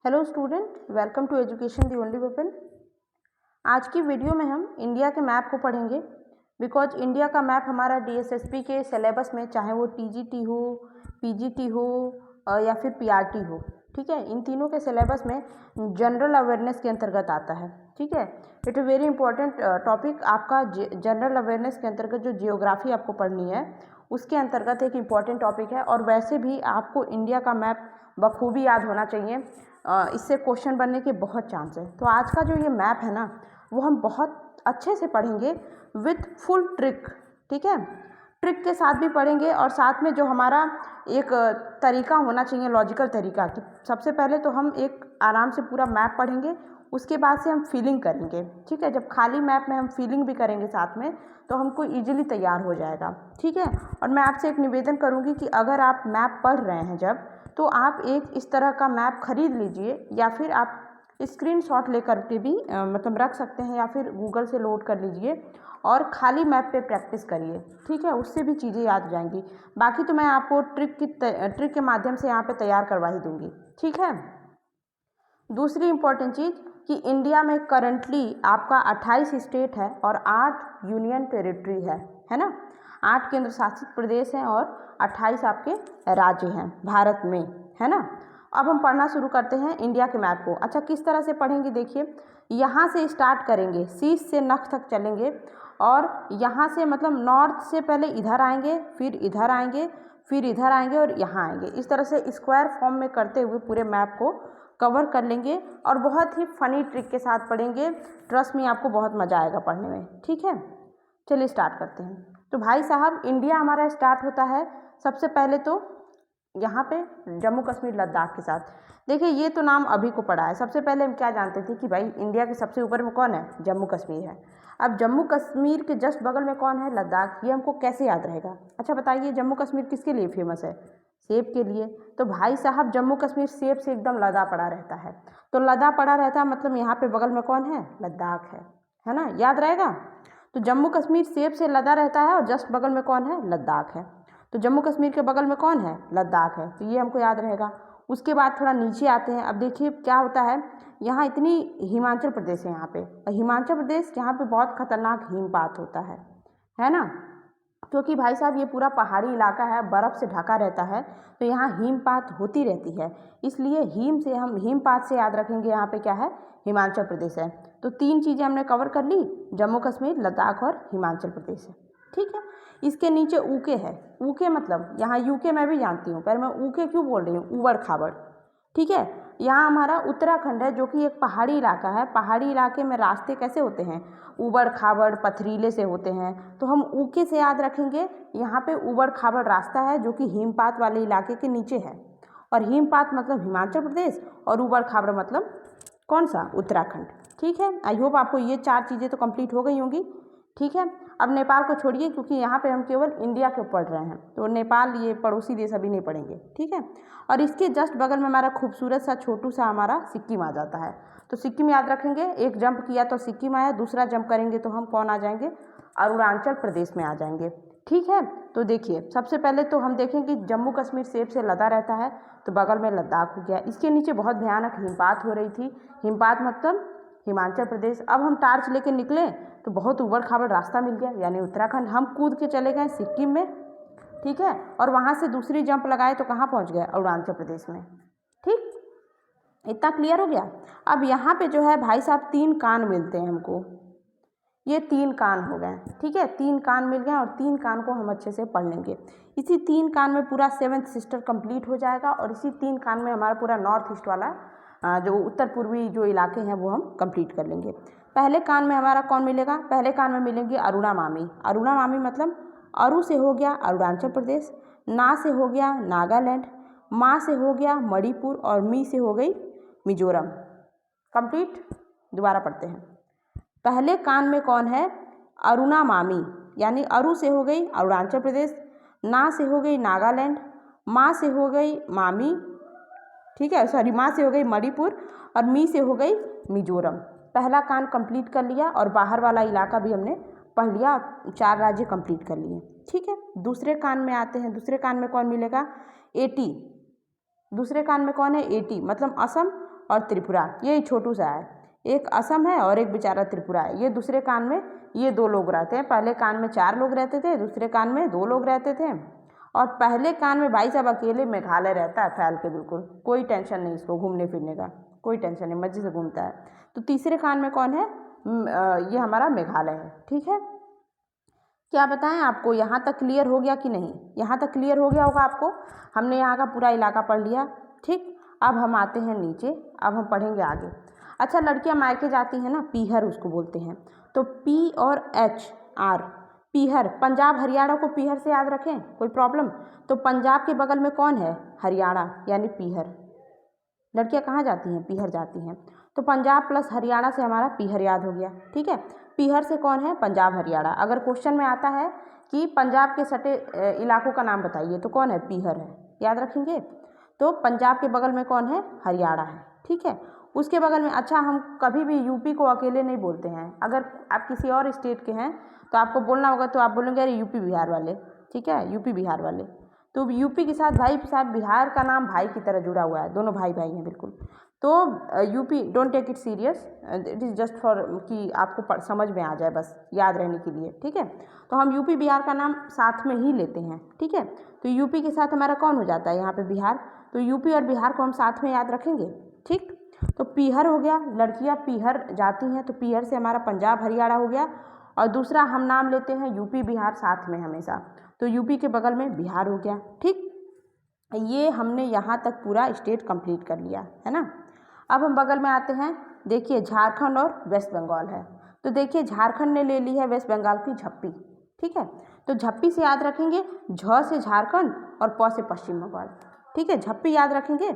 Hello student, welcome to education the only weapon. आज की video में हम इंडिया के मैप को पढ़ेंगे। बिकॉज इंडिया का मैप हमारा डीएसएसपी के सिलेबस में, चाहे वो टीजीटी हो, पीजीटी हो या फिर पीआरटी हो, ठीक है, इन तीनों के सिलेबस में जनरल अवेयरनेस के अंतर्गत आता है। ठीक है, it is very important topic. आपका जनरल अवेयरनेस के अंतर्गत जो जियोग्राफी आपको पढ़नी है उसके अंतर्गत एक इम्पॉर्टेंट टॉपिक है। और वैसे भी आपको इंडिया का मैप बखूबी याद होना चाहिए। इससे क्वेश्चन बनने के बहुत चांस है। तो आज का जो ये मैप है ना, वो हम बहुत अच्छे से पढ़ेंगे विथ फुल ट्रिक। ठीक है, ट्रिक के साथ भी पढ़ेंगे और साथ में जो हमारा एक तरीका होना चाहिए, लॉजिकल तरीका, कि सबसे पहले तो हम एक आराम से पूरा मैप पढ़ेंगे, उसके बाद से हम फीलिंग करेंगे। ठीक है, जब खाली मैप में हम फीलिंग भी करेंगे साथ में तो हमको इजीली तैयार हो जाएगा। ठीक है, और मैं आपसे एक निवेदन करूँगी कि अगर आप मैप पढ़ रहे हैं जब, तो आप एक इस तरह का मैप खरीद लीजिए या फिर आप स्क्रीनशॉट लेकर के भी मतलब रख सकते हैं, या फिर गूगल से लोड कर लीजिए और खाली मैप पे प्रैक्टिस करिए। ठीक है, उससे भी चीज़ें याद हो जाएंगी। बाकी तो मैं आपको ट्रिक के माध्यम से यहाँ पे तैयार करवा ही दूँगी। ठीक है, दूसरी इम्पॉर्टेंट चीज़ कि इंडिया में करंटली आपका 28 स्टेट है और 8 यूनियन टेरिटरी है ना। 8 केंद्र शासित प्रदेश हैं और 28 आपके राज्य हैं भारत में, है ना। अब हम पढ़ना शुरू करते हैं इंडिया के मैप को। अच्छा, किस तरह से पढ़ेंगे देखिए, यहाँ से स्टार्ट करेंगे, शीश से नख तक चलेंगे और यहाँ से मतलब नॉर्थ से पहले इधर आएंगे, फिर इधर आएंगे, फिर इधर आएंगे और यहाँ आएंगे। इस तरह से स्क्वायर फॉर्म में करते हुए पूरे मैप को कवर कर लेंगे और बहुत ही फनी ट्रिक के साथ पढ़ेंगे। ट्रस्ट में आपको बहुत मज़ा आएगा पढ़ने में। ठीक है, चलिए स्टार्ट करते हैं। तो भाई साहब, इंडिया हमारा स्टार्ट होता है सबसे पहले तो यहाँ पे जम्मू कश्मीर लद्दाख के साथ। देखिए, ये तो नाम अभी को पड़ा है। सबसे पहले हम क्या जानते थे कि भाई इंडिया के सबसे ऊपर में कौन है? जम्मू कश्मीर है। अब जम्मू कश्मीर के जस्ट बगल में कौन है? लद्दाख। ये हमको कैसे याद रहेगा? अच्छा बताइए, जम्मू कश्मीर किसके लिए फेमस है? सेब के लिए। तो भाई साहब, जम्मू कश्मीर सेब से एकदम लदा पड़ा रहता है। तो लदा पड़ा रहता है मतलब यहाँ पे बगल में कौन है? लद्दाख है ना, याद रहेगा। तो जम्मू कश्मीर सेब से लदा रहता है और जस्ट बगल में कौन है? लद्दाख है। तो जम्मू कश्मीर के बगल में कौन है? लद्दाख है। तो ये हमको याद रहेगा। उसके बाद थोड़ा नीचे आते हैं। अब देखिए क्या होता है, यहाँ इतनी हिमाचल प्रदेश है यहाँ पे, और हिमाचल प्रदेश यहाँ पे बहुत खतरनाक हिमपात होता है ना। क्योंकि भाई साहब ये पूरा पहाड़ी इलाका है, बर्फ़ से ढका रहता है, तो यहाँ हिमपात होती रहती है। इसलिए हम हिमपात से याद रखेंगे यहाँ पे क्या है? हिमाचल प्रदेश है। तो 3 चीज़ें हमने कवर कर ली, जम्मू कश्मीर, लद्दाख और हिमाचल प्रदेश है। ठीक है, इसके नीचे ऊके है। ऊके मतलब यहाँ यूके मैं भी जानती हूँ, पर मैं ऊके क्यों बोल रही हूँ? ऊबड़ खाबड़। ठीक है, यहाँ हमारा उत्तराखंड है जो कि एक पहाड़ी इलाका है। पहाड़ी इलाके में रास्ते कैसे होते हैं? ऊबड़ खाबड़ पथरीले से होते हैं। तो हम ऊके से याद रखेंगे, यहाँ पे ऊबड़ खाबड़ रास्ता है जो कि हिमपात वाले इलाके के नीचे है। और हिमपात मतलब हिमाचल प्रदेश और ऊबड़ खाबड़ मतलब कौन सा? उत्तराखंड। ठीक है, आई होप आपको ये 4 चीज़ें तो कंप्लीट हो गई होंगी। ठीक है, अब नेपाल को छोड़िए क्योंकि यहाँ पे हम केवल इंडिया के पढ़ रहे हैं, तो नेपाल ये पड़ोसी देश अभी नहीं पढ़ेंगे। ठीक है, और इसके जस्ट बगल में हमारा खूबसूरत सा छोटू सा हमारा सिक्किम आ जाता है। तो सिक्किम याद रखेंगे, एक जंप किया तो सिक्किम आया, दूसरा जंप करेंगे तो हम कौन आ जाएंगे? अरुणाचल प्रदेश में आ जाएंगे। ठीक है, तो देखिए सबसे पहले तो हम देखें कि जम्मू कश्मीर सेब से लदा रहता है, तो बगल में लद्दाख हो गया। इसके नीचे बहुत भयानक हिमपात हो रही थी। हिमपात मतलब हिमाचल प्रदेश। अब हम टार्च लेके निकले तो बहुत ऊबड़ खाबड़ रास्ता मिल गया, यानी उत्तराखंड। हम कूद के चले गए सिक्किम में। ठीक है, और वहाँ से दूसरी जंप लगाए तो कहाँ पहुँच गए? अरुणाचल प्रदेश में। ठीक, इतना क्लियर हो गया। अब यहाँ पे जो है भाई साहब 3 कान मिलते हैं हमको। ये 3 कान हो गए। ठीक है, 3 कान मिल गए और 3 कान को हम अच्छे से पढ़ लेंगे। इसी 3 कान में पूरा 7th सिस्टर कंप्लीट हो जाएगा और इसी 3 कान में हमारा पूरा नॉर्थ ईस्ट वाला जो उत्तर पूर्वी जो इलाके हैं वो हम कंप्लीट कर लेंगे। पहले कान में हमारा कौन मिलेगा? पहले कान में मिलेंगे अरुणा मामी। अरुणा मामी मतलब अरु से हो गया अरुणाचल प्रदेश, ना से हो गया नागालैंड, मा से हो गया मणिपुर और मी से हो गई मिजोरम। कंप्लीट। दोबारा पढ़ते हैं। पहले कान में कौन है? अरुणा मामी, यानी अरु से हो गई अरुणाचल प्रदेश, ना से हो गई नागालैंड, मा से हो गई मामी, ठीक है, सॉरी, माँ से हो गई मणिपुर और मी से हो गई मिजोरम। पहला कान कंप्लीट कर लिया और बाहर वाला इलाका भी हमने पढ़ लिया, 4 राज्य कंप्लीट कर लिए। ठीक है, दूसरे कान में आते हैं। दूसरे कान में कौन मिलेगा? एटी। दूसरे कान में कौन है? एटी मतलब असम और त्रिपुरा, यही छोटू सा है। एक असम है और एक बेचारा त्रिपुरा है। ये दूसरे कान में ये 2 लोग रहते हैं। पहले कान में 4 लोग रहते थे, दूसरे कान में 2 लोग रहते थे। और पहले कान में भाई साहब अकेले मेघालय रहता है फैल के, बिल्कुल कोई टेंशन नहीं इसको घूमने फिरने का, कोई टेंशन नहीं, मज़े से घूमता है। तो तीसरे कान में कौन है? ये हमारा मेघालय है। ठीक है, क्या बताएं आपको, यहाँ तक क्लियर हो गया कि नहीं? यहाँ तक क्लियर हो गया होगा आपको। हमने यहाँ का पूरा इलाका पढ़ लिया। ठीक, अब हम आते हैं नीचे, अब हम पढ़ेंगे आगे। अच्छा, लड़कियाँ मायके जाती हैं ना, पीहर उसको बोलते हैं। तो पी और एच आर, पीहर। पंजाब हरियाणा को पीहर से याद रखें, कोई प्रॉब्लम? तो पंजाब के बगल में कौन है? हरियाणा, यानी पीहर। लड़कियाँ कहाँ जाती हैं? पीहर जाती हैं। तो पंजाब प्लस हरियाणा से हमारा पीहर याद हो गया। ठीक है, पीहर से कौन है? पंजाब हरियाणा। अगर क्वेश्चन में आता है कि पंजाब के सटे इलाकों का नाम बताइए तो कौन है? पीहर है, याद रखेंगे। तो पंजाब के बगल में कौन है? हरियाणा है। ठीक है, उसके बगल में, अच्छा हम कभी भी यूपी को अकेले नहीं बोलते हैं। अगर आप किसी और स्टेट के हैं तो आपको बोलना होगा तो आप बोलेंगे अरे यूपी बिहार वाले। ठीक है, यूपी बिहार वाले। तो यूपी के साथ भाई साहब बिहार का नाम भाई की तरह जुड़ा हुआ है, दोनों भाई भाई हैं बिल्कुल। तो UP, don't take it serious, it is just for कि आपको समझ में आ जाए, बस याद रहने के लिए। ठीक है, तो हम यूपी बिहार का नाम साथ में ही लेते हैं। ठीक है, तो यूपी के साथ हमारा कौन हो जाता है यहाँ पे? बिहार। तो यूपी और बिहार को हम साथ में याद रखेंगे। ठीक, तो पीहर हो गया, लड़कियाँ पीहर जाती हैं, तो पीहर से हमारा पंजाब हरियाणा हो गया। और दूसरा हम नाम लेते हैं यूपी बिहार साथ में हमेशा, तो यूपी के बगल में बिहार हो गया। ठीक, ये हमने यहाँ तक पूरा स्टेट कंप्लीट कर लिया है ना। अब हम बगल में आते हैं, देखिए झारखंड और वेस्ट बंगाल है। तो देखिए झारखंड ने ले ली है वेस्ट बंगाल की झप्पी। ठीक है, तो झप्पी से याद रखेंगे, झ से झारखंड और प से पश्चिम बंगाल। ठीक है, झप्पी याद रखेंगे,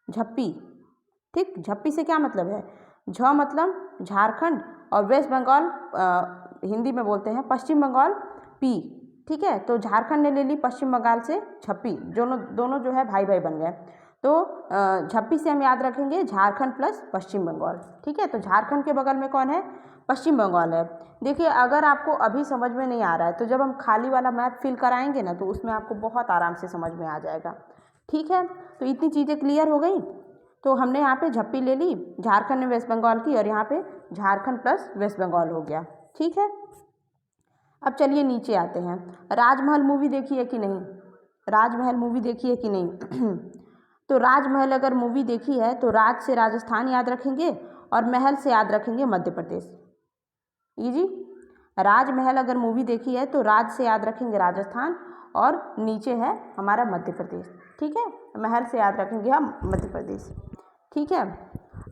झप्पी। ठीक, झप्पी से क्या मतलब है? झ मतलब झारखंड और वेस्ट बंगाल हिंदी में बोलते हैं पश्चिम बंगाल, पी। ठीक है, तो झारखंड ने ले ली पश्चिम बंगाल से झप्पी, दोनों जो है भाई भाई बन गए। तो झप्पी से हम याद रखेंगे झारखंड प्लस पश्चिम बंगाल। ठीक है, तो झारखंड के बगल में कौन है? पश्चिम बंगाल है। देखिए अगर आपको अभी समझ में नहीं आ रहा है तो जब हम खाली वाला मैप फिल कराएंगे ना तो उसमें आपको बहुत आराम से समझ में आ जाएगा। ठीक है, तो इतनी चीज़ें क्लियर हो गई। तो हमने यहाँ पे झप्पी ले ली, झारखंड ने वेस्ट बंगाल की, और यहाँ पे झारखंड प्लस वेस्ट बंगाल हो गया। ठीक है, अब चलिए नीचे आते हैं। राजमहल मूवी देखी है कि नहीं? राजमहल मूवी देखी है कि नहीं? तो राजमहल अगर मूवी देखी है तो राज से राजस्थान याद रखेंगे और महल से याद रखेंगे मध्य प्रदेश। जी, राजमहल अगर मूवी देखी है तो राज से याद रखेंगे राजस्थान और नीचे है हमारा मध्य प्रदेश। ठीक है, महल से याद रखेंगे हम मध्य प्रदेश। ठीक है,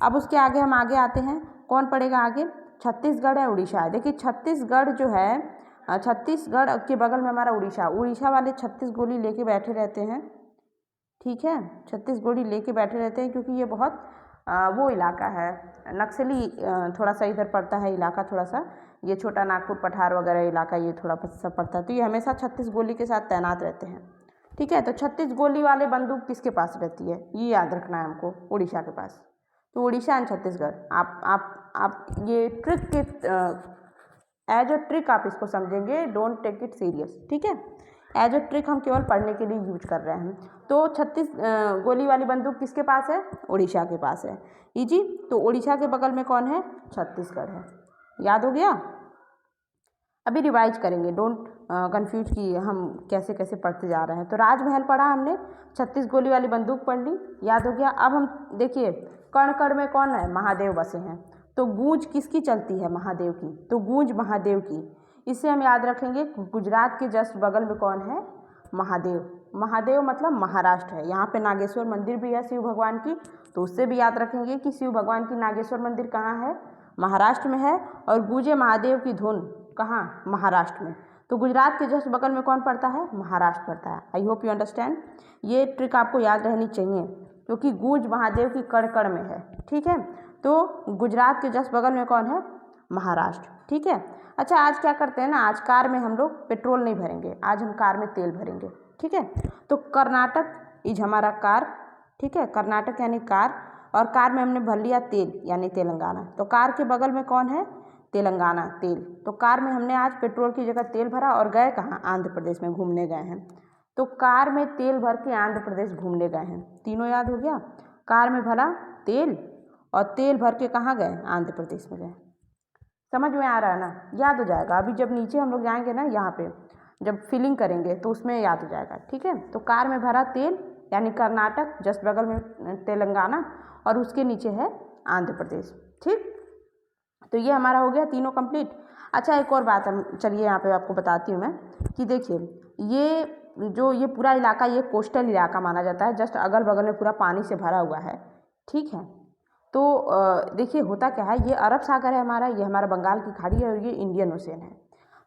अब उसके आगे हम आगे आते हैं, कौन पड़ेगा आगे? छत्तीसगढ़ है, उड़ीसा है। देखिए छत्तीसगढ़ जो है, छत्तीसगढ़ के बगल में हमारा उड़ीसा। उड़ीसा वाले 36 गोली लेके बैठे रहते हैं। ठीक है, 36 गोली लेके बैठे रहते हैं क्योंकि ये बहुत वो इलाका है, नक्सली थोड़ा सा इधर पड़ता है इलाका, थोड़ा सा ये छोटा नागपुर पठार वगैरह इलाका ये थोड़ा सा पड़ता है। तो ये हमेशा 36 गोली के साथ तैनात रहते हैं। ठीक है, तो 36 गोली वाले बंदूक किसके पास रहती है? ये याद रखना है हमको, उड़ीसा के पास। तो उड़ीसा एंड छत्तीसगढ़, आप ये ट्रिक के एज अ ट्रिक आप इसको समझेंगे, डोंट टेक इट सीरियस। ठीक है, एज अ ट्रिक हम केवल पढ़ने के लिए यूज कर रहे हैं। तो 36 गोली वाली बंदूक किसके पास है? उड़ीसा के पास है। इजी, तो उड़ीसा के बगल में कौन है? छत्तीसगढ़ है। याद हो गया? अभी रिवाइज करेंगे, डोंट कंफ्यूज कि हम कैसे कैसे पढ़ते जा रहे हैं। तो राजमहल पढ़ा हमने, 36 गोली वाली बंदूक पढ़ ली, याद हो गया। अब हम देखिए कण कण में कौन है? महादेव बसे हैं। तो गूंज किसकी चलती है? महादेव की, तो गूंज महादेव की। इसे हम याद रखेंगे। गुजरात के जस्ट बगल में कौन है? महादेव। महादेव मतलब महाराष्ट्र है। यहाँ पे नागेश्वर मंदिर भी है शिव भगवान की, तो उससे भी याद रखेंगे कि शिव भगवान की नागेश्वर मंदिर कहाँ है? महाराष्ट्र में है। और गूंजे महादेव की धुन कहाँ? महाराष्ट्र में। तो गुजरात के जस्ट बगल में कौन पड़ता है? महाराष्ट्र पड़ता है। I hope you understand. ये ट्रिक आपको याद रहनी चाहिए क्योंकि गूंज महादेव की कण कण में है। ठीक है, तो गुजरात के जस्ट बगल में कौन है? महाराष्ट्र। ठीक है, अच्छा आज क्या करते हैं ना, आज कार में हम लोग पेट्रोल नहीं भरेंगे, आज हम कार में तेल भरेंगे। ठीक है, तो कर्नाटक इज हमारा कार। ठीक है, कर्नाटक यानी कार, और कार में हमने भर लिया तेल यानी तेलंगाना। तो कार के बगल में कौन है? तेलंगाना, तेल। तो कार में हमने आज पेट्रोल की जगह तेल भरा और गए कहाँ? आंध्र प्रदेश में घूमने गए हैं। तो कार में तेल भर के आंध्र प्रदेश घूमने गए हैं। तीनों याद हो गया। कार में भरा तेल, और तेल भर के कहाँ गए, आंध्र प्रदेश में गए। समझ में आ रहा है ना, याद हो जाएगा। अभी जब नीचे हम लोग जाएंगे ना, यहाँ पे जब फिलिंग करेंगे तो उसमें याद हो जाएगा, ठीक है। तो कार में भरा तेल यानी कर्नाटक, जस्ट बगल में तेलंगाना, और उसके नीचे है आंध्र प्रदेश, ठीक। तो ये हमारा हो गया तीनों कंप्लीट। अच्छा, एक और बात हम चलिए यहाँ पे आपको बताती हूँ मैं कि देखिए ये पूरा इलाका ये कोस्टल इलाका माना जाता है, जस्ट अगल बगल में पूरा पानी से भरा हुआ है, ठीक है। तो देखिए होता क्या है, ये अरब सागर है हमारा, ये हमारा बंगाल की खाड़ी है, और ये इंडियन ओशन है।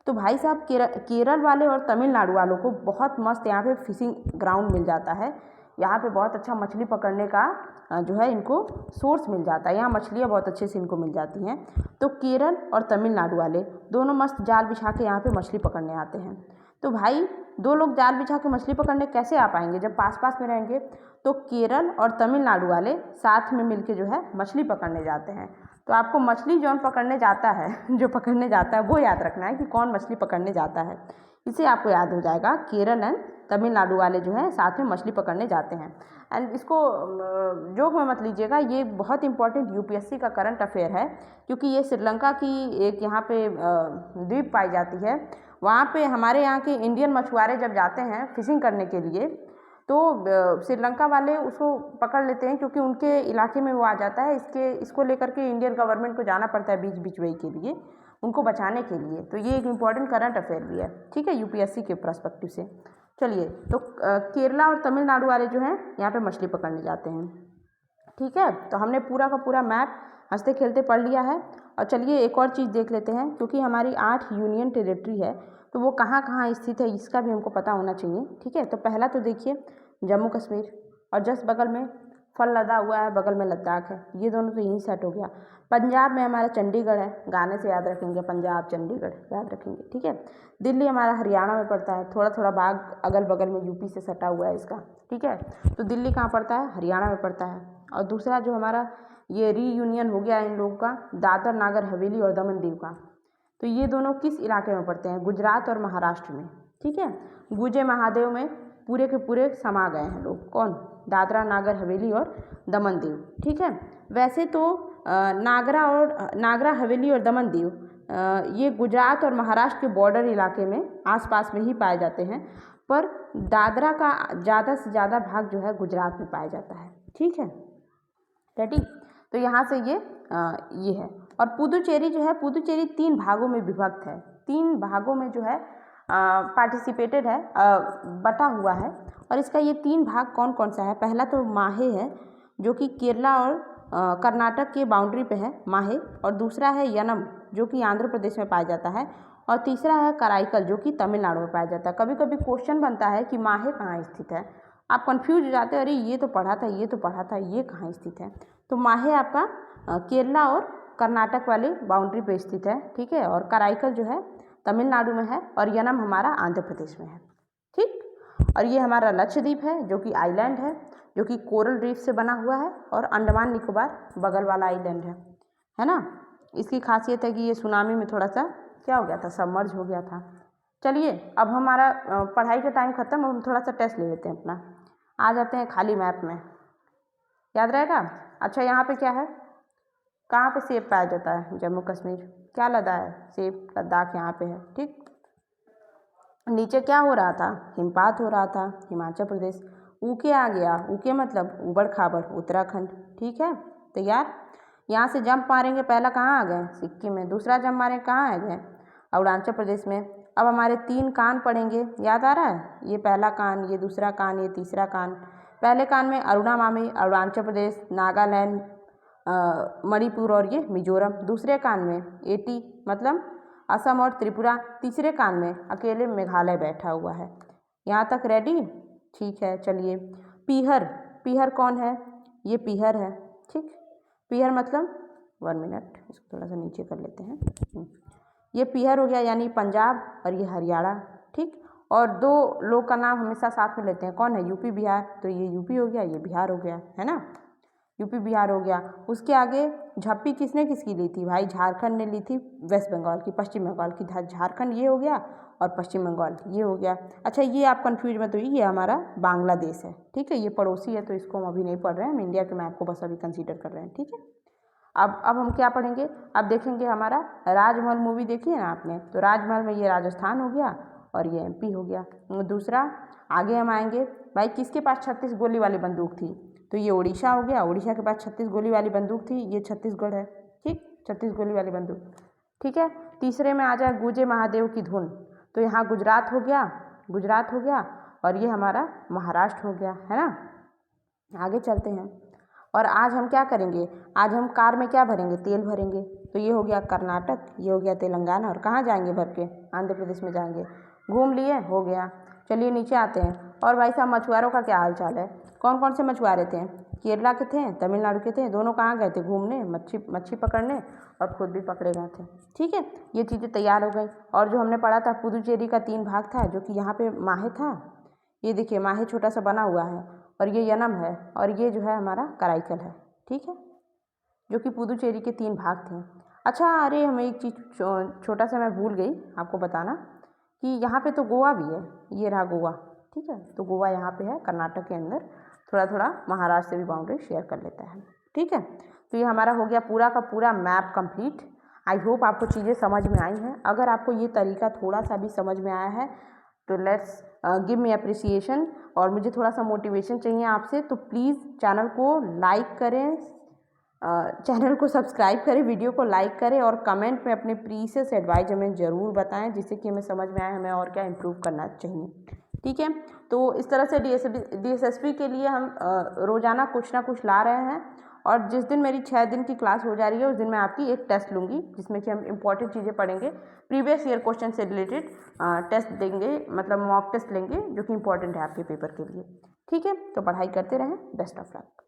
तो भाई साहब केरल वाले और तमिलनाडु वालों को बहुत मस्त यहाँ पे फिशिंग ग्राउंड मिल जाता है। यहाँ पे बहुत अच्छा मछली पकड़ने का जो है इनको सोर्स मिल जाता है, यहाँ मछलियाँ बहुत अच्छे से इनको मिल जाती हैं। तो केरल और तमिलनाडु वाले दोनों मस्त जाल बिछा के यहाँ पे मछली पकड़ने आते हैं। तो भाई दो लोग जाल बिछा के मछली पकड़ने कैसे आ पाएंगे जब पास पास में रहेंगे। तो केरल और तमिलनाडु वाले साथ में मिलके जो है मछली पकड़ने जाते हैं। तो आपको मछली जौन पकड़ने जाता है जो पकड़ने जाता है वो याद रखना है कि कौन मछली पकड़ने जाता है, इसे आपको याद हो जाएगा। केरल एंड तमिलनाडु वाले जो है साथ में मछली पकड़ने जाते हैं। एंड इसको जोक में मत लीजिएगा, ये बहुत इंपॉर्टेंट यूपीएससी का करंट अफेयर है, क्योंकि ये श्रीलंका की एक यहाँ पे द्वीप पाई जाती है। वहाँ पे हमारे यहाँ के इंडियन मछुआरे जब जाते हैं फिशिंग करने के लिए, तो श्रीलंका वाले उसको पकड़ लेते हैं, क्योंकि उनके इलाके में वो आ जाता है। इसको लेकर के इंडियन गवर्नमेंट को जाना पड़ता है बीच बीच वही के लिए, उनको बचाने के लिए। तो ये एक इम्पॉर्टेंट करंट अफेयर भी है, ठीक है, यूपीएससी के पर्सपेक्टिव से। चलिए, तो केरला और तमिलनाडु वाले जो हैं यहाँ पे मछली पकड़ने जाते हैं, ठीक है। तो हमने पूरा का पूरा मैप हंसते खेलते पढ़ लिया है। और चलिए एक और चीज़ देख लेते हैं, क्योंकि हमारी 8 यूनियन टेरिटरी है, तो वो कहाँ कहाँ स्थित है इसका भी हमको पता होना चाहिए, ठीक है। तो पहला तो देखिए जम्मू कश्मीर, और जस्ट बगल में फल लदा हुआ है, बगल में लद्दाख है, ये दोनों तो यहीं सेट हो गया। पंजाब में हमारा चंडीगढ़ है, गाने से याद रखेंगे, पंजाब चंडीगढ़ याद रखेंगे, ठीक है। दिल्ली हमारा हरियाणा में पड़ता है, थोड़ा थोड़ा भाग अगल बगल में यूपी से सटा हुआ है इसका, ठीक है। तो दिल्ली कहाँ पड़ता है, हरियाणा में पड़ता है। और दूसरा जो हमारा ये रीयूनियन हो गया इन लोगों का, दादर नागर हवेली और दमन दीव का, तो ये दोनों किस इलाके में पड़ते हैं, गुजरात और महाराष्ट्र में, ठीक है। गुजे महादेव में पूरे के पूरे समा गए हैं लोग, कौन, दादरा नागर हवेली और दमन दीव, ठीक है। वैसे तो नागरा हवेली और दमन दीव ये गुजरात और महाराष्ट्र के बॉर्डर इलाके में आसपास में ही पाए जाते हैं, पर दादरा का ज़्यादा से ज़्यादा भाग जो है गुजरात में पाया जाता है, ठीक है, रेडी। तो यहाँ से ये है। और पुदुचेरी जो है, पुदुचेरी 3 भागों में विभक्त है, 3 भागों में जो है पार्टिसिपेटेड है, बटा हुआ है। और इसका ये 3 भाग कौन कौन सा है, पहला तो माहे है जो कि केरला और कर्नाटक के बाउंड्री पे है माहे, और दूसरा है यनम जो कि आंध्र प्रदेश में पाया जाता है, और तीसरा है कराईकल जो कि तमिलनाडु में पाया जाता है। कभी कभी क्वेश्चन बनता है कि माहे कहाँ स्थित है, आप कंफ्यूज हो जाते हैं, अरे ये तो पढ़ा था, ये तो पढ़ा था, ये कहाँ स्थित है। तो माहे आपका केरला और कर्नाटक वाली बाउंड्री पे स्थित है, ठीक है। और कराईकल जो है तमिलनाडु में है, और यनम हमारा आंध्र प्रदेश में है, ठीक। और ये हमारा लक्षद्वीप है जो कि आइलैंड है, जो कि कोरल रीफ से बना हुआ है, और अंडमान निकोबार बगल वाला आइलैंड है ना। इसकी खासियत है कि ये सुनामी में थोड़ा सा क्या हो गया था, सबमर्ज हो गया था। चलिए, अब हमारा पढ़ाई का टाइम खत्म, हम थोड़ा सा टेस्ट ले लेते हैं अपना। आ जाते हैं खाली मैप में, याद रहेगा। अच्छा, यहाँ पे क्या है, कहाँ पे सेब पाया जाता है, जम्मू कश्मीर, क्या लदा है, सेब, लद्दाख यहाँ पे है, ठीक। नीचे क्या हो रहा था, हिमपात हो रहा था, हिमाचल प्रदेश। ऊके आ गया, ऊके मतलब ऊबड़ खाबड़, उत्तराखंड, ठीक है। तैयार। यहाँ से जंप मारेंगे, पहला कहाँ आ गए, सिक्किम में, दूसरा जंप मारेंगे कहाँ आ गए, अरुणाचल प्रदेश में। अब हमारे 3 कान पढ़ेंगे, याद आ रहा है, ये पहला कान, ये दूसरा कान, ये तीसरा कान। पहले कान में अरुणामामी, अरुणाचल प्रदेश, नागालैंड, मणिपुर और ये मिजोरम। दूसरे कान में एटी मतलब असम और त्रिपुरा। तीसरे कान में अकेले मेघालय बैठा हुआ है। यहाँ तक रेडी, ठीक है। चलिए, पीहर, पीहर कौन है, ये पीहर है, ठीक। पीहर मतलब 1 मिनट, इसको थोड़ा सा नीचे कर लेते हैं। ये पीहर हो गया, यानी पंजाब, और ये हरियाणा, ठीक। और 2 लोग का नाम हमेशा साथ में लेते हैं, कौन है, यूपी बिहार, तो ये यूपी हो गया, ये बिहार हो गया, है ना। यूपी बिहार हो गया। उसके आगे झप्पी किसने किसकी ली थी भाई, झारखंड ने ली थी वेस्ट बंगाल की, पश्चिम बंगाल की। झारखंड ये हो गया और पश्चिम बंगाल ये हो गया। अच्छा ये आप कंफ्यूज मत होइए, ये हमारा बांग्लादेश है, ठीक है, ये पड़ोसी है तो इसको हम अभी नहीं पढ़ रहे हैं, हम इंडिया के मैप को बस अभी कंसीडर कर रहे हैं, ठीक है। अब हम क्या पढ़ेंगे, अब देखेंगे हमारा राजमहल मूवी देखी है ना आपने, तो राजमहल में ये राजस्थान हो गया और ये एमपी हो गया। दूसरा आगे हम आएंगे भाई, किसके पास 36 गोली वाली बंदूक थी, तो ये उड़ीसा हो गया, उड़ीसा के पास 36 गोली वाली बंदूक थी, ये छत्तीसगढ़ है, ठीक, 36 गोली वाली बंदूक, ठीक है। तीसरे में आ जाए गूंजे महादेव की धुन, तो यहाँ गुजरात हो गया, गुजरात हो गया और ये हमारा महाराष्ट्र हो गया, है ना। आगे चलते हैं और आज हम क्या करेंगे, आज हम कार में क्या भरेंगे, तेल भरेंगे, तो ये हो गया कर्नाटक, ये हो गया तेलंगाना, और कहाँ जाएंगे भर के, आंध्र प्रदेश में जाएंगे। घूम लिए, हो गया। चलिए नीचे आते हैं और भाई साहब मछुआरों का क्या हाल चाल है, कौन कौन से मछुआरे थे, केरला के थे, तमिलनाडु के थे, दोनों कहाँ गए थे घूमने, मच्छी पकड़ने, और खुद भी पकड़े गए थे, ठीक है। ये चीज़ें तैयार हो गई। और जो हमने पढ़ा था पुदुचेरी का 3 भाग था, जो कि यहाँ पे माहे था, ये देखिए माहे छोटा सा बना हुआ है, और ये यनम है, और ये जो है हमारा कराईकल है, ठीक है, जो कि पुदुचेरी के 3 भाग थे। अच्छा अरे हमें एक चीज़ छोटा सा मैं भूल गई आपको बताना कि यहाँ पे तो गोवा भी है, ये रहा गोवा, ठीक है, तो गोवा यहाँ पे है कर्नाटक के अंदर, थोड़ा थोड़ा महाराष्ट्र से भी बाउंड्री शेयर कर लेता है, ठीक है। तो ये हमारा हो गया पूरा का पूरा मैप कंप्लीट। आई होप आपको चीज़ें समझ में आई हैं। अगर आपको ये तरीका थोड़ा सा भी समझ में आया है तो लेट्स गिव मी अप्रिसिएशन, और मुझे थोड़ा सा मोटिवेशन चाहिए आपसे, तो प्लीज़ चैनल को लाइक करें, चैनल को सब्सक्राइब करें, वीडियो को लाइक करें, और कमेंट में अपने प्रीशियस एडवाइस हमें ज़रूर बताएं, जिससे कि हमें समझ में आए हमें और क्या इम्प्रूव करना चाहिए, ठीक है। तो इस तरह से DSSP के लिए हम रोज़ाना कुछ ना कुछ ला रहे हैं, और जिस दिन मेरी 6 दिन की क्लास हो जा रही है उस दिन मैं आपकी एक टेस्ट लूँगी, जिसमें कि हम इंपॉर्टेंट चीज़ें पढ़ेंगे, प्रीवियस ईयर क्वेश्चन से रिलेटेड टेस्ट देंगे, मतलब मॉक टेस्ट लेंगे जो कि इंपॉर्टेंट है आपके पेपर के लिए, ठीक है। तो पढ़ाई करते रहें, बेस्ट ऑफ लक।